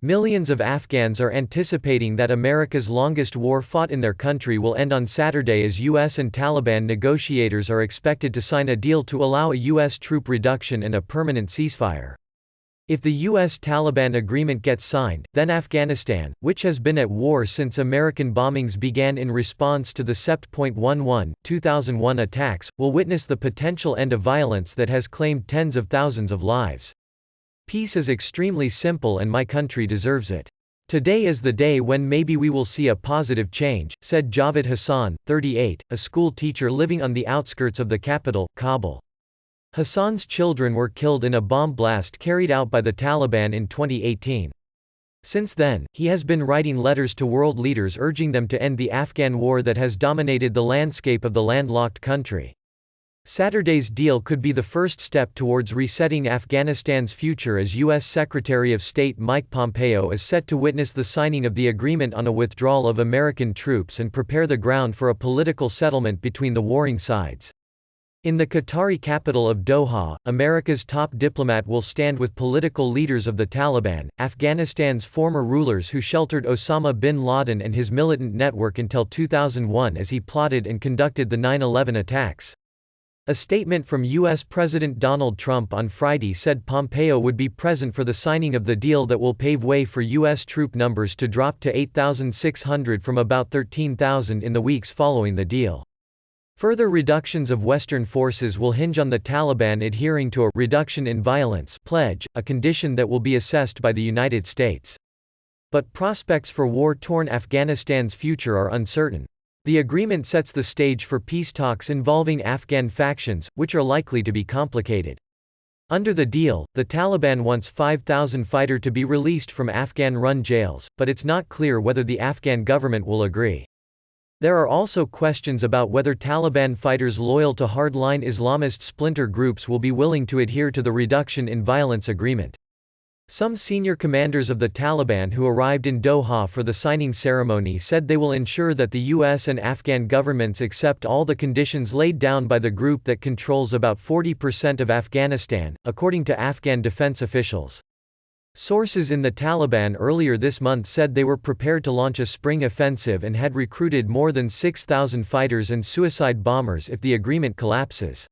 Millions of Afghans are anticipating that America's longest war fought in their country will end on Saturday as U.S. and Taliban negotiators are expected to sign a deal to allow a U.S. troop reduction and a permanent ceasefire. If the U.S. Taliban agreement gets signed, then Afghanistan, which has been at war since American bombings began in response to the Sept. 2001 attacks, will witness the potential end of violence that has claimed tens of thousands of lives. Peace is extremely simple and my country deserves it. Today is the day when maybe we will see a positive change, said Javed Hassan, 38, a school teacher living on the outskirts of the capital, Kabul. Hassan's children were killed in a bomb blast carried out by the Taliban in 2018. Since then, he has been writing letters to world leaders urging them to end the Afghan war that has dominated the landscape of the landlocked country. Saturday's deal could be the first step towards resetting Afghanistan's future as U.S. Secretary of State Mike Pompeo is set to witness the signing of the agreement on a withdrawal of American troops and prepare the ground for a political settlement between the warring sides. In the Qatari capital of Doha, America's top diplomat will stand with political leaders of the Taliban, Afghanistan's former rulers who sheltered Osama bin Laden and his militant network until 2001 as he plotted and conducted the 9/11 attacks. A statement from U.S. President Donald Trump on Friday said Pompeo would be present for the signing of the deal that will pave way for U.S. troop numbers to drop to 8,600 from about 13,000 in the weeks following the deal. Further reductions of Western forces will hinge on the Taliban adhering to a reduction in violence pledge, a condition that will be assessed by the United States. But prospects for war-torn Afghanistan's future are uncertain. The agreement sets the stage for peace talks involving Afghan factions, which are likely to be complicated. Under the deal, the Taliban wants 5,000 fighters to be released from Afghan-run jails, but it's not clear whether the Afghan government will agree. There are also questions about whether Taliban fighters loyal to hardline Islamist splinter groups will be willing to adhere to the reduction in violence agreement. Some senior commanders of the Taliban who arrived in Doha for the signing ceremony said they will ensure that the U.S. and Afghan governments accept all the conditions laid down by the group that controls about 40% of Afghanistan, according to Afghan defense officials. Sources in the Taliban earlier this month said they were prepared to launch a spring offensive and had recruited more than 6,000 fighters and suicide bombers if the agreement collapses.